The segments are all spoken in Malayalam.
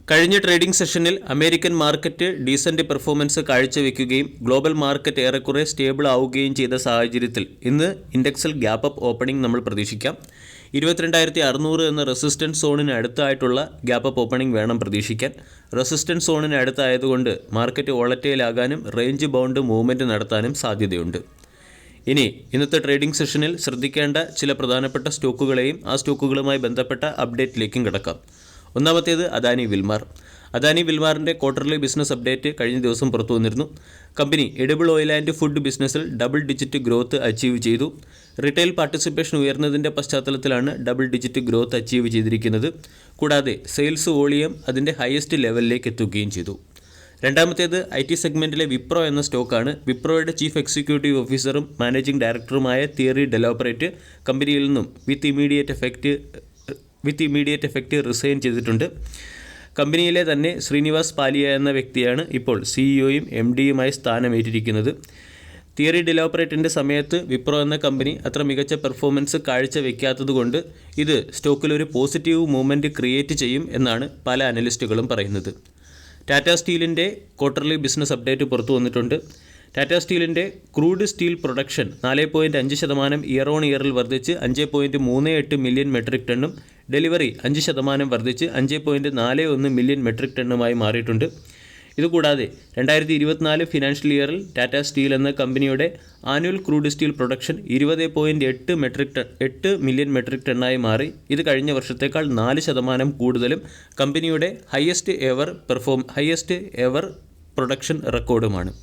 കഴിഞ്ഞ ട്രേഡിംഗ് സെഷനിൽ അമേരിക്കൻ മാർക്കറ്റ് ഡീസന്റ് പെർഫോമൻസ് കാഴ്ചവെക്കുകയും ഗ്ലോബൽ മാർക്കറ്റ് ഏറെക്കുറെ സ്റ്റേബിൾ ആവുകയും ചെയ്ത സാഹചര്യത്തിൽ ഇന്ന് ഇൻഡെക്സിൽ ഗ്യാപ്പ് അപ്പ് ഓപ്പണിംഗ് നമ്മൾ പ്രതീക്ഷിക്കാം. 22,600 എന്ന റെസിസ്റ്റൻസ് സോണിന് അടുത്തായിട്ടുള്ള ഗ്യാപ്പ് അപ്പ് ഓപ്പണിംഗ് വേണം പ്രതീക്ഷിക്കാൻ. റെസിസ്റ്റൻസ് സോണിന് അടുത്തായതുകൊണ്ട് മാർക്കറ്റ് വോളറ്റൈലാകാനും റേഞ്ച് ബൗണ്ട് മൂവ്മെൻറ്റ് നടത്താനും സാധ്യതയുണ്ട്. ഇനി ഇന്നത്തെ ട്രേഡിംഗ് സെഷനിൽ ശ്രദ്ധിക്കേണ്ട ചില പ്രധാനപ്പെട്ട സ്റ്റോക്കുകളെയും ആ സ്റ്റോക്കുകളുമായി ബന്ധപ്പെട്ട അപ്ഡേറ്റിലേക്കും കിടക്കാം. ഒന്നാമത്തേത് അദാനി വിൽമാർ. അദാനി വിൽമാറിൻ്റെ ക്വാർട്ടർലി ബിസിനസ് അപ്ഡേറ്റ് കഴിഞ്ഞ ദിവസം പുറത്തു വന്നിരുന്നു. Company edible oil and food ബിസിനസ്സിൽ ഡബിൾ ഡിജിറ്റ് ഗ്രോത്ത് അച്ചീവ് ചെയ്തു. റിറ്റെയിൽ പാർട്ടിസിപ്പേഷൻ ഉയർന്നതിൻ്റെ പശ്ചാത്തലത്തിലാണ് ഡബിൾ ഡിജിറ്റ് ഗ്രോത്ത് അച്ചീവ് ചെയ്തിരിക്കുന്നത്. കൂടാതെ സെയിൽസ് വോളിയം അതിൻ്റെ ഹയസ്റ്റ് ലെവലിലേക്ക് എത്തുകയും ചെയ്തു. രണ്ടാമത്തേത് IT സെഗ്മെൻറ്റിലെ വിപ്രോ എന്ന സ്റ്റോക്കാണ്. വിപ്രോയുടെ ചീഫ് എക്സിക്യൂട്ടീവ് ഓഫീസറും മാനേജിംഗ് ഡയറക്ടറുമായ തിയറി ഡെലോപ്പറേറ്റ് കമ്പനിയിൽ നിന്നും വിത്ത് ഇമീഡിയറ്റ് എഫക്റ്റ് റിസൈൻ ചെയ്തിട്ടുണ്ട്. കമ്പനിയിലെ തന്നെ ശ്രീനിവാസ് പാലിയ എന്ന വ്യക്തിയാണ് ഇപ്പോൾ CEOയും MDയുമായി സ്ഥാനമേറ്റിരിക്കുന്നത്. തിയറി ഡെലോപ്പറേറ്റിൻ്റെ സമയത്ത് വിപ്രോ എന്ന കമ്പനി അത്ര മികച്ച പെർഫോമൻസ് കാഴ്ചവെക്കാത്തതുകൊണ്ട് ഇത് സ്റ്റോക്കിലൊരു പോസിറ്റീവ് മൂവ്മെൻറ്റ് ക്രിയേറ്റ് ചെയ്യും എന്നാണ് പല അനലിസ്റ്റുകളും പറയുന്നത്. ടാറ്റ സ്റ്റീലിൻ്റെ ക്വാർട്ടർലി ബിസിനസ് അപ്ഡേറ്റ് പുറത്തു വന്നിട്ടുണ്ട്. ടാറ്റ സ്റ്റീലിൻ്റെ crude steel production 4.5% year on ഇയറിൽ വർദ്ധിച്ച് 5.38 മില്യൺ മെട്രിക് ടണ്ണും ഡെലിവറി 5% വർദ്ധിച്ച് 5.41 മില്യൺ മെട്രിക് ടണ്ണുമായി മാറിയിട്ടുണ്ട്. ഇതുകൂടാതെ 2024 ഫിനാൻഷ്യൽ ഇയറിൽ ടാറ്റ സ്റ്റീൽ എന്ന കമ്പനിയുടെ annual crude steel production 20.8 million metric ടണ്ണായി മാറി. ഇത് കഴിഞ്ഞ വർഷത്തേക്കാൾ 4% കൂടുതലും കമ്പനിയുടെ ഹയസ്റ്റ് എവർ പ്രൊഡക്ഷൻ റെക്കോർഡുമാണ്.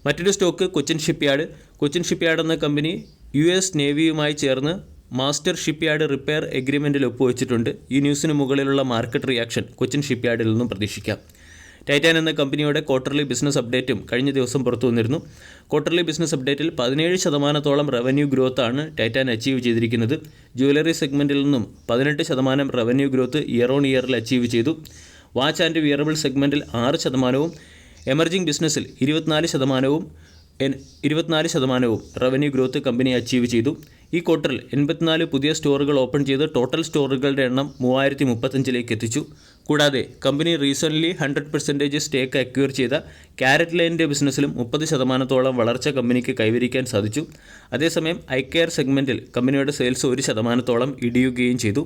മറ്റൊരു stock Cochin shipyard. Cochin shipyard എന്ന കമ്പനി US നേവിയുമായി ചേർന്ന് മാസ്റ്റർ ഷിപ്പ്യാർഡ് റിപ്പയർ എഗ്രിമെൻറ്റിൽ ഒപ്പുവെച്ചിട്ടുണ്ട്. ഈ ന്യൂസിന് മുകളിലുള്ള മാർക്കറ്റ് റിയാക്ഷൻ കൊച്ചിൻ ഷിപ്പ്യാർഡിൽ നിന്നും പ്രതീക്ഷിക്കാം. ടൈറ്റാൻ എന്ന കമ്പനിയുടെ ക്വാർട്ടർലി ബിസിനസ് അപ്ഡേറ്റും കഴിഞ്ഞ ദിവസം പുറത്തു വന്നിരുന്നു. ക്വാർട്ടർലി ബിസിനസ് അപ്ഡേറ്റിൽ 17% റവന്യൂ ഗ്രോത്താണ് ടൈറ്റാൻ അച്ചീവ് ചെയ്തിരിക്കുന്നത്. ജുവലറി സെഗ്മെൻറ്റിൽ നിന്നും 18% റവന്യൂ ഗ്രോത്ത് ഇയർ ഓൺ ഇയറിൽ അച്ചീവ് ചെയ്തു. വാച്ച് ആൻഡ് വിയറബിൾ സെഗ്മെൻറ്റിൽ 6%, എമർജിംഗ് ബിസിനസ്സിൽ 24% റവന്യൂ ഗ്രോത്ത് കമ്പനി അച്ചീവ് ചെയ്തു. ഈ ക്വാർട്ടറിൽ 84 പുതിയ സ്റ്റോറുകൾ ഓപ്പൺ ചെയ്ത് ടോട്ടൽ സ്റ്റോറുകളുടെ എണ്ണം 3035 എത്തിച്ചു. കൂടാതെ കമ്പനി റീസെൻ്റ്ലി 100% സ്റ്റേക്ക് അക്വയർ ചെയ്ത കാരറ്റ് ലൈനിൻ്റെ ബിസിനസ്സിലും 30% വളർച്ച കമ്പനിക്ക് കൈവരിക്കാൻ സാധിച്ചു. അതേസമയം ഐകെയർ സെഗ്മെൻറ്റിൽ കമ്പനിയുടെ സെയിൽസ് 1% ഇടിയുകയും ചെയ്തു.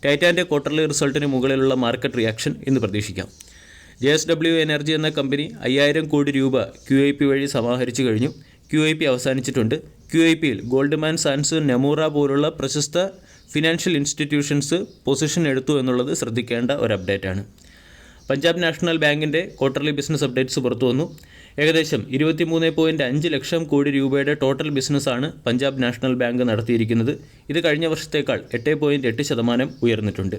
ടൈറ്റാൻ്റെ ക്വാർട്ടർലി റിസൾട്ടിന് മുകളിലുള്ള മാർക്കറ്റ് റിയാക്ഷൻ ഇന്ന് പ്രതീക്ഷിക്കാം. JSW എനർജി എന്ന കമ്പനി 5000 കോടി രൂപ QIP വഴി സമാഹരിച്ചു കഴിഞ്ഞു. QIP അവസാനിച്ചിട്ടുണ്ട്. QIPയിൽ ഗോൾഡ്മാൻ സാൻസ്, നെമൂറ പോലുള്ള പ്രശസ്ത ഫിനാൻഷ്യൽ ഇൻസ്റ്റിറ്റ്യൂഷൻസ് പൊസിഷൻ എടുത്തു എന്നുള്ളത് ശ്രദ്ധിക്കേണ്ട ഒരു അപ്ഡേറ്റാണ്. പഞ്ചാബ് നാഷണൽ ബാങ്കിൻ്റെ ക്വാർട്ടർലി ബിസിനസ് അപ്ഡേറ്റ്സ് പുറത്തു വന്നു. ഏകദേശം 23.5 ലക്ഷം കോടി രൂപയുടെ ടോട്ടൽ ബിസിനസ്സാണ് പഞ്ചാബ് നാഷണൽ ബാങ്ക് നടത്തിയിരിക്കുന്നത്. ഇത് കഴിഞ്ഞ വർഷത്തേക്കാൾ 8.8% ഉയർന്നിട്ടുണ്ട്.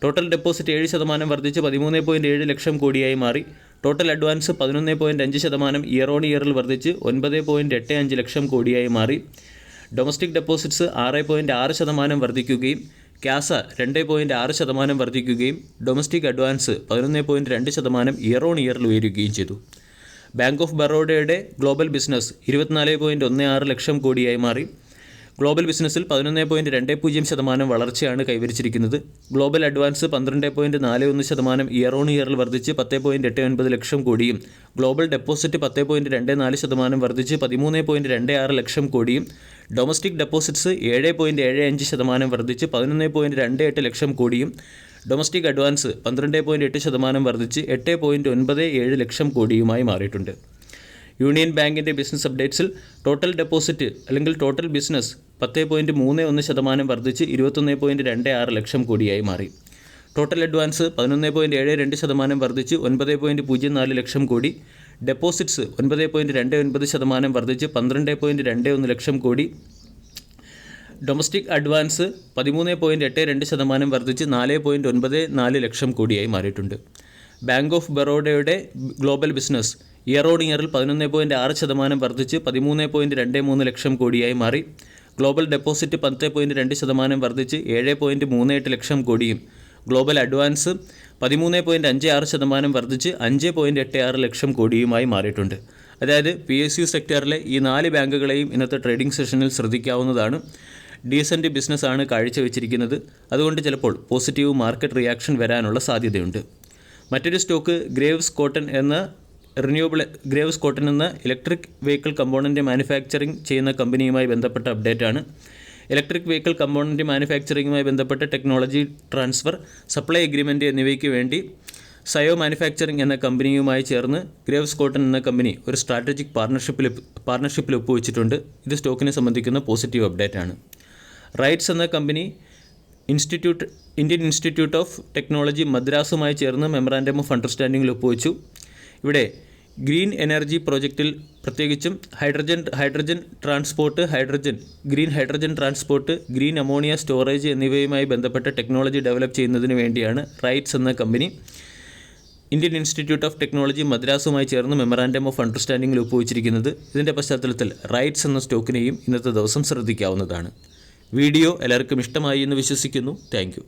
ടോട്ടൽ ഡെപ്പോസിറ്റ് 7% വർദ്ധിച്ച് 13.7 ലക്ഷം കോടിയായി മാറി. ടോട്ടൽ അഡ്വാൻസ് 11.5% ഇയർ ഓൺ ഇയറിൽ വർദ്ധിച്ച് 9.85 ലക്ഷം കോടിയായി മാറി. ഡൊമസ്റ്റിക് ഡെപ്പോസിറ്റ്സ് 6.6% വർദ്ധിക്കുകയും ക്യാസ 2.6% വർദ്ധിക്കുകയും ഡൊമസ്റ്റിക് അഡ്വാൻസ് 11.2% ഇയർ ഓൺ ഇയറിൽ ഉയരുകയും ചെയ്തു. ബാങ്ക് ഓഫ് ബറോഡയുടെ ഗ്ലോബൽ ബിസിനസ് 24.16 ലക്ഷം കോടിയായി മാറി. ഗ്ലോബൽ ബിസിനസ്സിൽ 11.20% വളർച്ചയാണ് കൈവരിച്ചിരിക്കുന്നത്. ഗ്ലോബൽ അഡ്വാൻസ് 12.41% ഇയർ ഓൺ ഇയറിൽ വർദ്ധിച്ച് 10.89 ലക്ഷം കോടിയും ഗ്ലോബൽ ഡെപ്പോസിറ്റ് 10.24% വർദ്ധിച്ച് 13.26 ലക്ഷം കോടിയും ഡൊമസ്റ്റിക് ഡെപ്പോസിറ്റ്സ് 7.75% വർദ്ധിച്ച് 11.28 ലക്ഷം കോടിയും ഡൊമസ്റ്റിക് അഡ്വാൻസ് 12.8% വർദ്ധിച്ച് 8.97 ലക്ഷം കോടിയുമായി മാറിയിട്ടുണ്ട്. യൂണിയൻ ബാങ്കിൻ്റെ ബിസിനസ് അപ്ഡേറ്റ്സിൽ ടോട്ടൽ ഡെപ്പോസിറ്റ് അല്ലെങ്കിൽ ടോട്ടൽ ബിസിനസ് 10.31% വർദ്ധിച്ച് 21.26 ലക്ഷം കോടിയായി മാറി. ടോട്ടൽ അഡ്വാൻസ് 11.72% വർദ്ധിച്ച് 9.04 ലക്ഷം കോടി. ഡെപ്പോസിറ്റ്സ് 9.29% വർദ്ധിച്ച് 12.21 ലക്ഷം കോടി. ഡൊമസ്റ്റിക് അഡ്വാൻസ് 13.82% വർദ്ധിച്ച് 4.94 ലക്ഷം കോടിയായി മാറിയിട്ടുണ്ട്. ബാങ്ക് ഓഫ് ബറോഡയുടെ ഗ്ലോബൽ ബിസിനസ് ഇയർ ഓൺ ഇയറിൽ 11.6% വർദ്ധിച്ച് 13.23 ലക്ഷം കോടിയായി മാറി. ഗ്ലോബൽ ഡെപ്പോസിറ്റ് 10.2% വർദ്ധിച്ച് 7.38 ലക്ഷം കോടിയും ഗ്ലോബൽ അഡ്വാൻസ് 13.56% വർദ്ധിച്ച് 5.86 ലക്ഷം കോടിയുമായി മാറിയിട്ടുണ്ട്. അതായത് PSU സെക്ടറിലെ ഈ 4 ബാങ്കുകളെയും ഇന്നത്തെ ട്രേഡിംഗ് സെഷനിൽ ശ്രദ്ധിക്കാവുന്നതാണ്. ഡീസൻറ്റ് ബിസിനസ്സാണ് കാഴ്ചവെച്ചിരിക്കുന്നത്. അതുകൊണ്ട് ചിലപ്പോൾ പോസിറ്റീവ് മാർക്കറ്റ് റിയാക്ഷൻ വരാനുള്ള സാധ്യതയുണ്ട്. മറ്റൊരു സ്റ്റോക്ക് ഗ്രേവ്സ് കോട്ടൺ എന്ന ഇലക്ട്രിക് വെഹിക്കിൾ കമ്പോണൻ്റ് മാനുഫാക്ചറിംഗ് ചെയ്യുന്ന കമ്പനിയുമായി ബന്ധപ്പെട്ട അപ്ഡേറ്റ് ആണ്. ഇലക്ട്രിക് വെഹിക്കിൾ കമ്പോണൻ്റ് മാനുഫാക്ചറിംഗുമായി ബന്ധപ്പെട്ട ടെക്നോളജി ട്രാൻസ്ഫർ, സപ്ലൈ എഗ്രിമെൻറ്റ് എന്നിവയ്ക്ക് വേണ്ടി സയോ മാനുഫാക്ചറിംഗ് എന്ന കമ്പനിയുമായി ചേർന്ന് ഗ്രേവ്സ് കോട്ടൺ എന്ന കമ്പനി ഒരു സ്ട്രാറ്റജിക് പാർട്ണർഷിപ്പിൽ ഒപ്പുവെച്ചിട്ടുണ്ട്. ഇത് സ്റ്റോക്കിനെ സംബന്ധിക്കുന്ന പോസിറ്റീവ് അപ്ഡേറ്റ് ആണ്. റൈറ്റ്സ് എന്ന company Indian Institute of Technology മദ്രാസുമായി ചേർന്ന് മെമ്മറാൻഡം ഓഫ് അണ്ടർസ്റ്റാൻഡിങ്ങിൽ ഒപ്പുവെച്ചു. ഇവിടെ ഗ്രീൻ എനർജി പ്രോജക്റ്റിൽ പ്രത്യേകിച്ചും green hydrogen transport, green ammonia storage എന്നിവയുമായി ബന്ധപ്പെട്ട ടെക്നോളജി ഡെവലപ്പ് ചെയ്യുന്നതിന് വേണ്ടിയാണ് റൈറ്റ്സ് എന്ന company Indian Institute of Technology മദ്രാസുമായി ചേർന്ന് മെമ്മറാൻഡം ഓഫ് അണ്ടർസ്റ്റാൻഡിങ്ങിൽ ഒപ്പുവെച്ചിരിക്കുന്നത്. ഇതിൻ്റെ പശ്ചാത്തലത്തിൽ റൈറ്റ്സ് എന്ന സ്റ്റോക്കിനെയും ഇന്നത്തെ ദിവസം ശ്രദ്ധിക്കാവുന്നതാണ്. വീഡിയോ എല്ലാവർക്കും ഇഷ്ടമായി എന്ന് വിശ്വസിക്കുന്നു. താങ്ക്